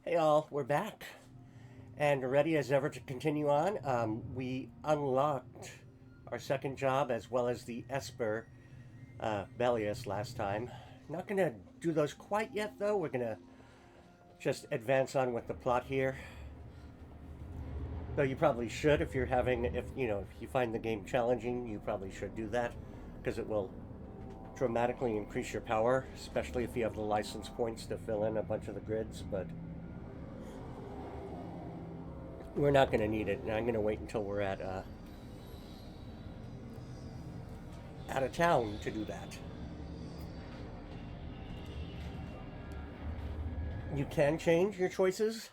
Hey all, we're back and ready as ever to continue on. We unlocked our second job as well as the Esper Bellius last time. Not gonna do those quite yet though. We're gonna just advance on with the plot here. Though you probably should if you're having, if you find the game challenging, you probably should do that because it will dramatically increase your power, especially if you have the license points to fill in a bunch of the grids. But we're not going to need it. I'm going to wait until we're at out of town to do that. You can change your choices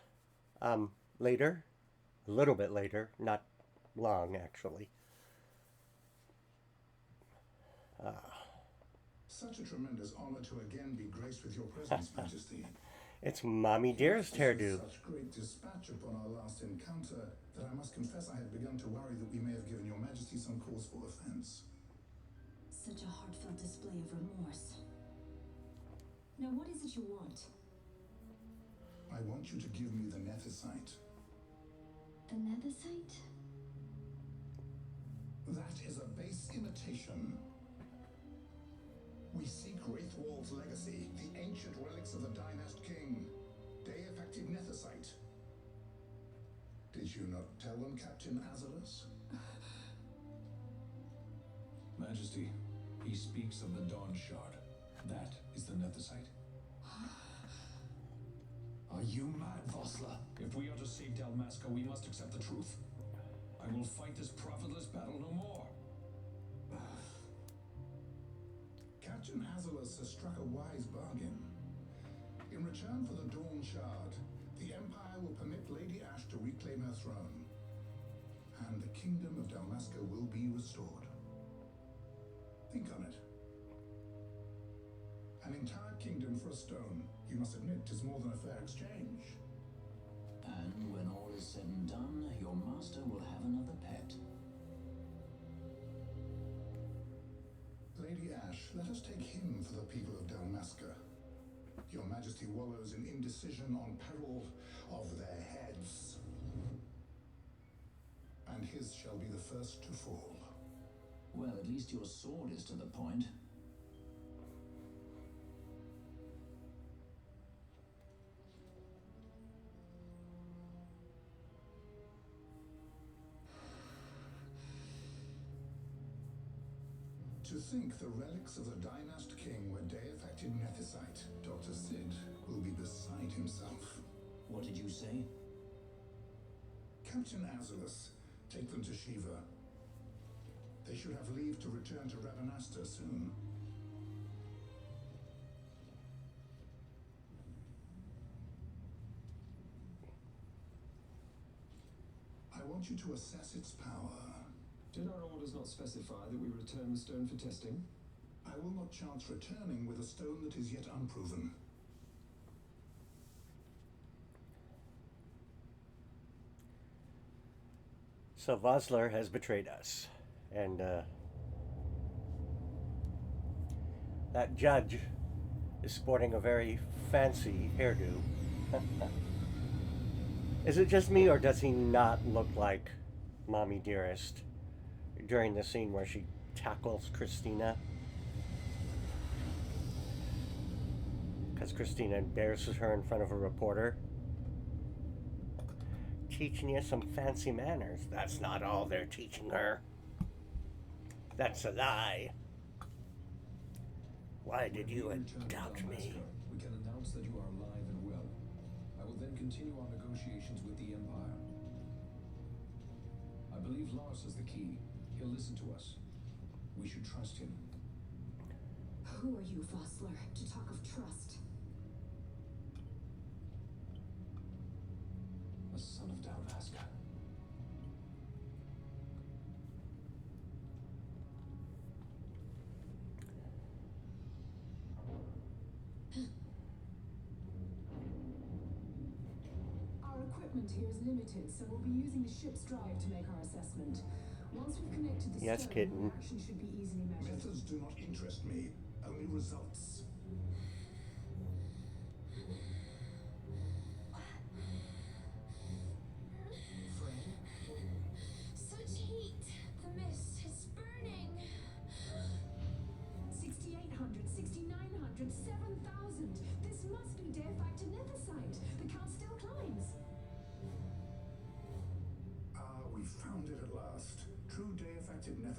later, a little bit later, not long actually. Such a tremendous honor to again be graced with your presence, Majesty. It's Mommy You left Dearest us with hairdo. such great dispatch upon our last encounter that I must confess I had begun to worry that we may have given your Majesty some cause for offense. Such a heartfelt display of remorse. Now, what is it you want? I want you to give me the nethicite. The nethicite? That is a base imitation. We seek Wraithwall's legacy, the ancient relics of the Dynast King. Day-effective nethicite. Did you not tell them, Captain Azalus? Majesty, he speaks of the Dawn Shard. That is the nethicite. Are you mad, Vossler? If we are to save Dalmasca, we must accept the truth. I will fight this profitless battle no more. Captain Azalus has struck a wise bargain. In return for the Dawn Shard, the Empire will permit Lady Ash to reclaim her throne, and the Kingdom of Dalmasca will be restored. Think on it. An entire kingdom for a stone. You must admit, 'tis more than a fair exchange. And when all is said and done, your master will have another pet. Lady Ash, let us take him for the people of Dalmasca. Your Majesty wallows in indecision on peril of their heads. And his shall be the first to fall. Well, at least your sword is to the point. To think the relics of the Dynast King were day-affected nethicite, Dr. Sid will be beside himself. What did you say? Captain Azalus, take them to Shiva. They should have leave to return to Ravenasta soon. I want you to assess its power. Did our orders not specify that we return the stone for testing? I will not chance returning with a stone that is yet unproven. So Vosler has betrayed us, and that judge is sporting a very fancy hairdo. Is it just me, or does he not look like Mommy Dearest during the scene where she tackles Christina? Because Christina embarrasses her in front of a reporter. Teaching you some fancy manners. That's not all they're teaching her. That's a lie. Why did you When we return to doubt me? Dalmasca, we can announce that you are alive and well. I will then continue our negotiations with the Empire. I believe Lars is the key. He'll listen to us. We should trust him. Who are you, Vossler, to talk of trust? A son of Dalmasca. Our equipment here is limited, so we'll be using the ship's drive to make our assessment. Once we've connected the Yes, stone, kitten. action should be easily measured. Methods do not interest me, only results.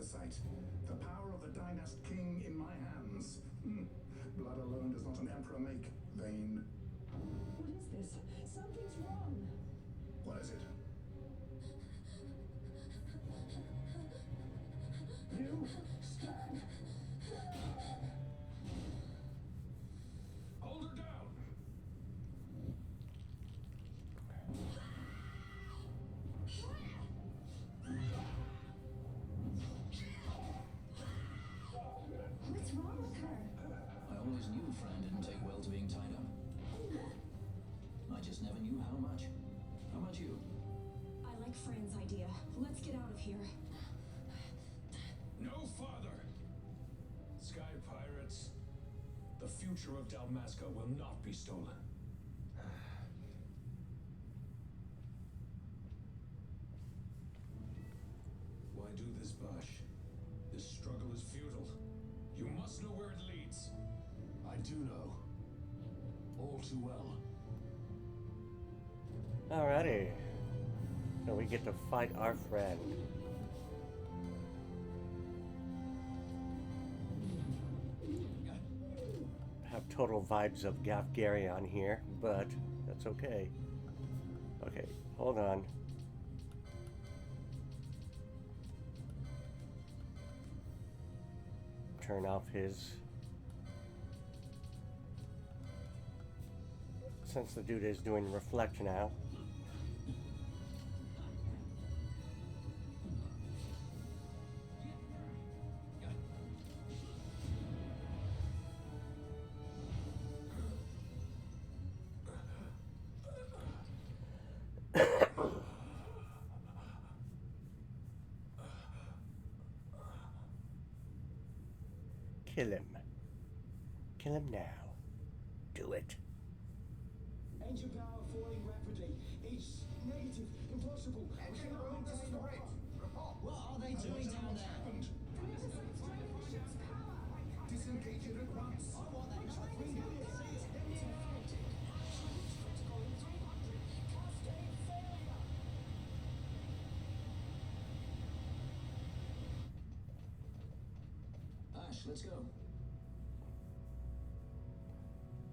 the sight. The power of the Dynast King in my hands. Blood alone does not an emperor make, Vayne. What is this? Something's wrong. What is it? You stand. Hold her down! What's wrong with her? I always knew Fran didn't take well to being tied up. I just never knew how much. How about you? I like Fran's idea. Let's get out of here. No farther! Sky pirates, the future of Dalmasca will not be stolen. Why do this, Bash? This struggle is futile. You must know where it leads. I do know. All too well. Alrighty. So we get to fight our friend. Have total vibes of Gafgarion here, but that's okay. Okay, hold on. Turn off his... Since the dude is doing reflect now. Kill him. Kill him now. Do it. Engine power falling rapidly. It's negative. Impossible. We cannot maintain. What are they doing down there? Happened? Disengage it at once. I want that nothing to see it. Ash, let's go.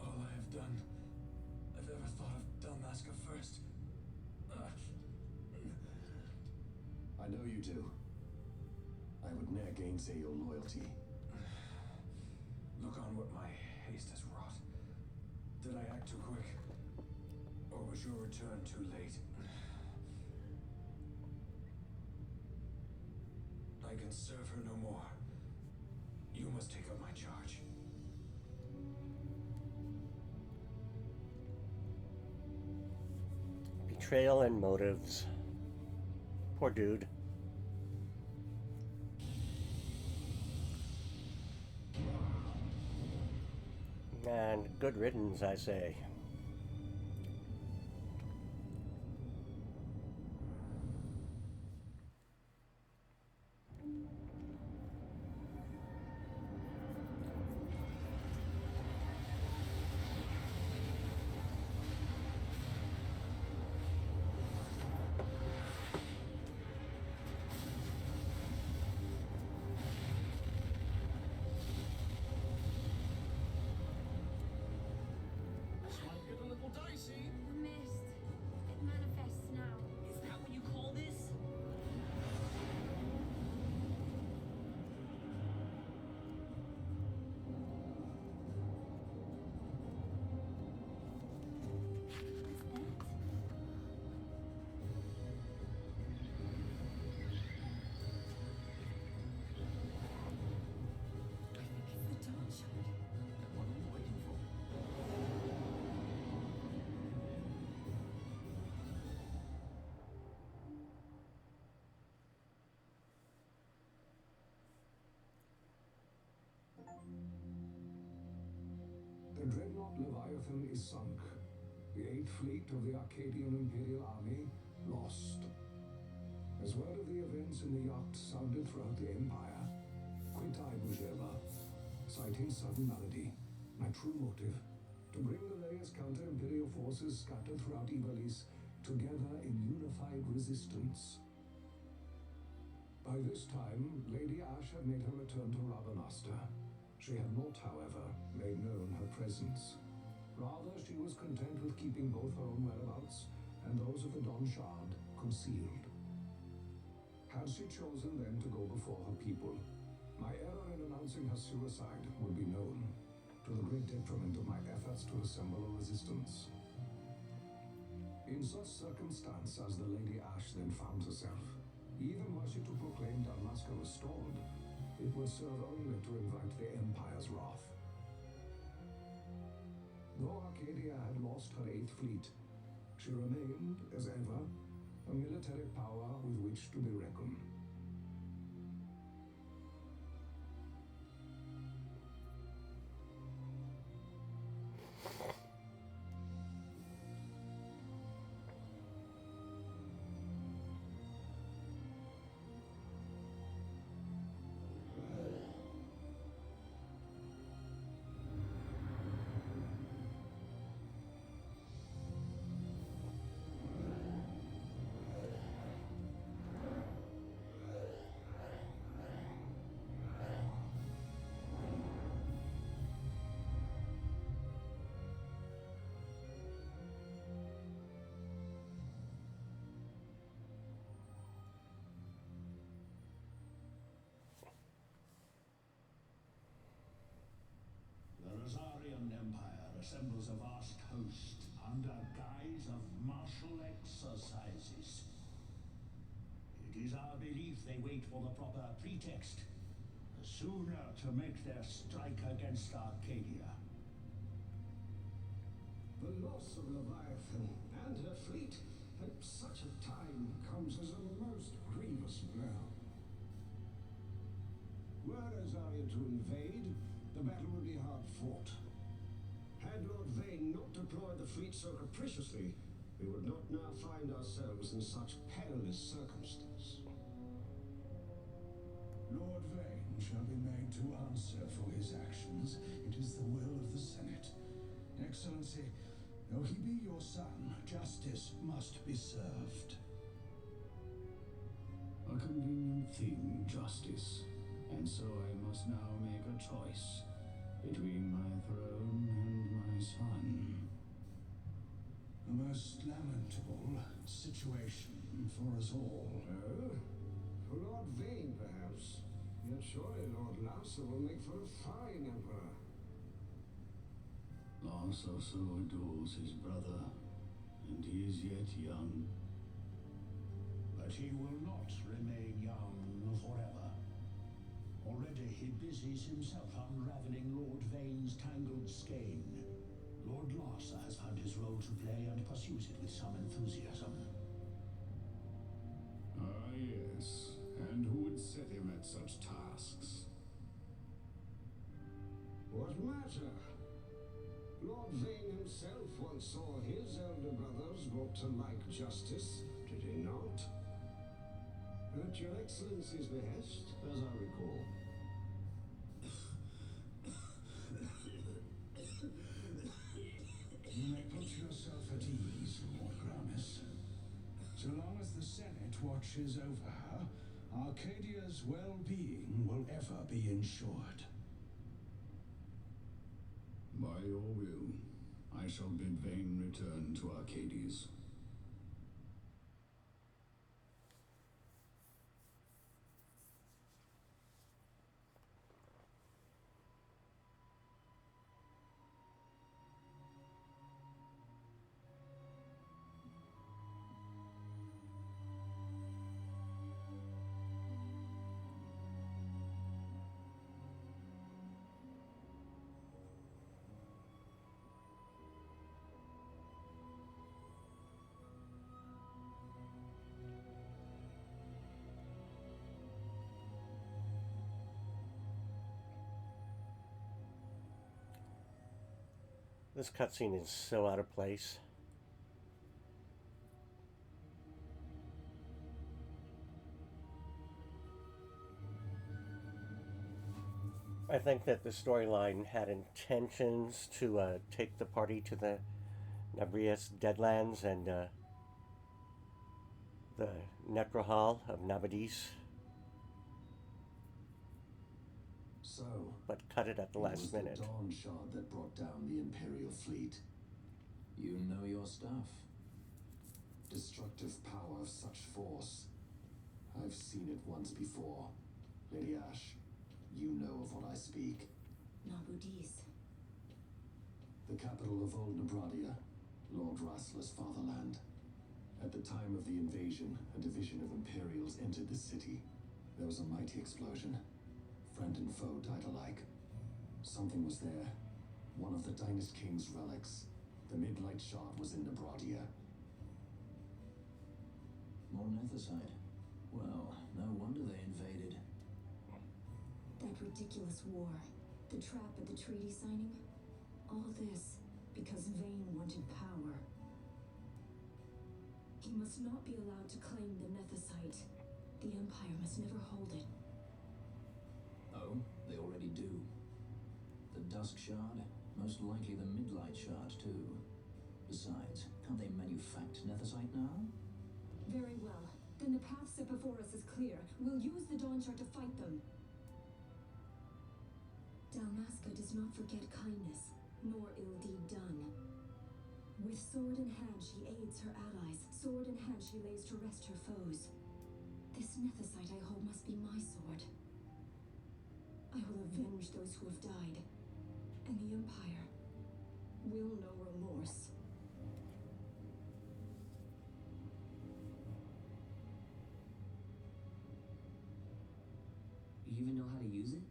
All I have done, I've ever thought of Dalmasca first. I know you do. I would ne'er gainsay your loyalty. Look on what my haste has wrought. Did I act too quick? Or was your return too late? I can serve her no more. You must take up my charge. Betrayal and motives. Poor dude. And good riddance, I say. This might get a little dicey. The mist. It manifests now. Is that what you call this? What's that? I think it's the dawn shard. What are we waiting for? The dreadnought Leviathan is sunk. The 8th fleet of the Arcadian Imperial Army lost. As word of the events in the yacht sounded throughout the Empire, Quintai Bujeva, citing sudden malady, my true motive, to bring the layers counter-Imperial forces scattered throughout Ivalice together in unified resistance. By this time, Lady Ash had made her return to Rabanasta. She had not, however, made known her presence. Rather, she was content with keeping both her own whereabouts and those of the Don Shard concealed. Had she chosen then to go before her people, my error in announcing her suicide would be known, to the great detriment of my efforts to assemble a resistance. In such circumstance as the Lady Ash then found herself, even were she to proclaim Dalmasca restored, it would serve only to invite the Empire's wrath. Though Arcadia had lost her 8th fleet, she remained, as ever, a military power with which to be reckoned. The Rosarian Empire assembles a vast host under guise of martial exercises. It is our belief they wait for the proper pretext, the sooner to make their strike against Arcadia. The loss of Leviathan and her fleet at such a time comes as a most grievous blow. Were Azaria to invade, the battle would be hard fought. Had Lord Vane not deployed the fleet so capriciously, we would not now find ourselves in such perilous circumstance. Lord Vane shall be made to answer for his actions. It is the will of the Senate. Excellency, though he be your son, justice must be served. A convenient thing, justice. And so I must now make a choice between my throne and my son. A most lamentable situation for us all. Oh? For Lord Vane, perhaps. Yet surely Lord Larsa will make for a fine emperor. Larsa so adores his brother, and he is yet young. But he will not remain young forever. Already he busies himself unraveling Lord Vane's tangled skein. Lord Larsa has found his role to play and pursues it with some enthusiasm. Ah, yes. And who would set him at such tasks? What matter? Lord Vane himself once saw his elder brothers brought to like justice, did he not? At your Excellency's behest, as I recall. You may put yourself at ease, Lord Gramis. So long as the Senate watches over her, Arcadia's well-being will ever be ensured. By your will, I shall bid Vane return to Arcades. This cutscene is so out of place. I think that the storyline had intentions to take the party to the Nabrius Deadlands and the Necrohall of Nabadis So, but cut it at the it last was minute. the Dawn Shard that brought down the Imperial fleet. You know your stuff. Destructive power of such force. I've seen it once before. Lady Ash, you know of what I speak. Nabudis. The capital of Old Nebradia, Lord Rassler's fatherland. At the time of the invasion, a division of Imperials entered the city. There was a mighty explosion. Friend and foe died alike. Something was there. One of the Dynast King's relics. The Midlight Shard was in Nebradia. More Nethicite. Well, no wonder they invaded. That ridiculous war. The trap at the treaty signing. All this because Vayne wanted power. He must not be allowed to claim the Nethicite. The Empire must never hold it. Oh, they already do. The Dusk Shard, most likely the Midlight Shard too. Besides, can't they manufacture Nethicite now? Very well. Then the path set before us is clear. We'll use the Dawn Shard to fight them. Dalmasca does not forget kindness, nor ill deed done. With sword in hand, she aids her allies. Sword in hand, she lays to rest her foes. This Nethicite I hold must be my sword. I will avenge those who have died, and the Empire will know remorse. You even know how to use it?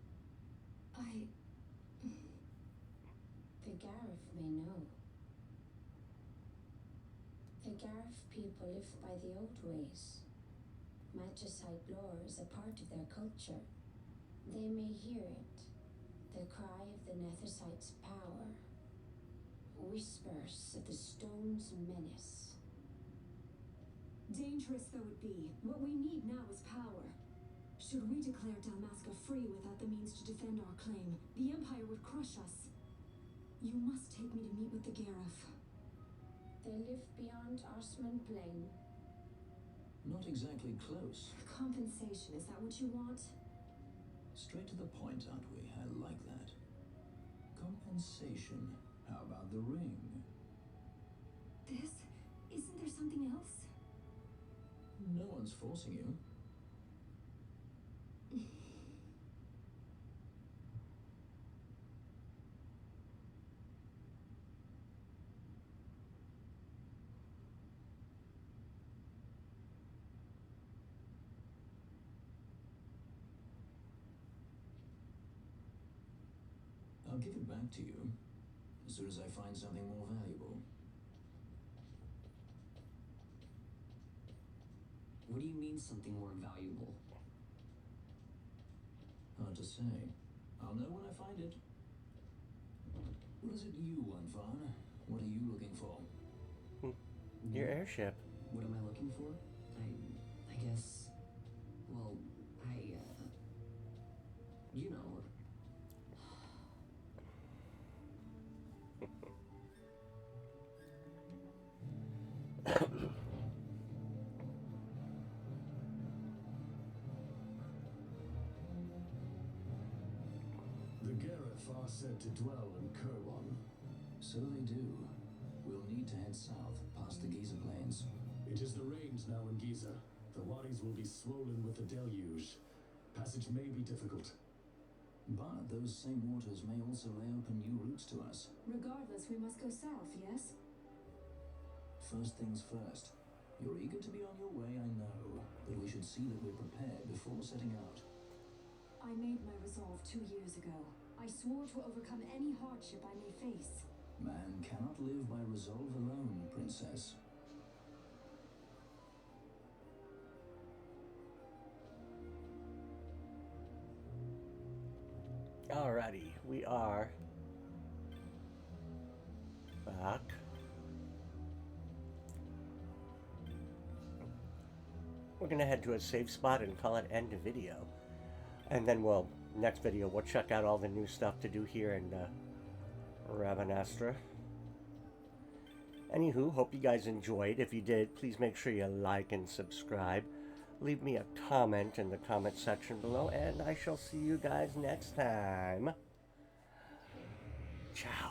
The Garif may know. The Garif people live by the old ways. Magicite lore is a part of their culture. They may hear it, the cry of the Nethicite's power. Whispers of the stone's menace. Dangerous though it be, what we need now is power. Should we declare Dalmasca free without the means to defend our claim, the Empire would crush us. You must take me to meet with the Garif. They live beyond Osman Plain. Not exactly close. Compensation, is that what you want? Straight to the point, aren't we? I like that. Compensation. How about the ring? This? Isn't there something else? No one's forcing you. I'll give it back to you as soon as I find something more valuable. What do you mean something more valuable? Hard to say. I'll know when I find it. What is it you want, Vaughn? What are you looking for? Your airship. What am I looking for? I guess... Well, you know... The Garif are said to dwell in Kerwan. So they do. We'll need to head south, past the Ghis plains. It is the rains now in Giza. The wadis will be swollen with the deluge. Passage may be difficult. But those same waters may also lay open new routes to us. Regardless, we must go south, yes? First things first. You're eager to be on your way, I know. But we should see that we're prepared before setting out. I made my resolve 2 years ago. I swore to overcome any hardship I may face. Man cannot live by resolve alone, Princess. Alrighty, we are back. We're gonna head to a safe spot and call it end of video. And then next video, we'll check out all the new stuff to do here in Rabanastra. Anywho, hope you guys enjoyed. If you did, please make sure you like and subscribe. leave me a comment in the comment section below, and I shall see you guys next time. Ciao.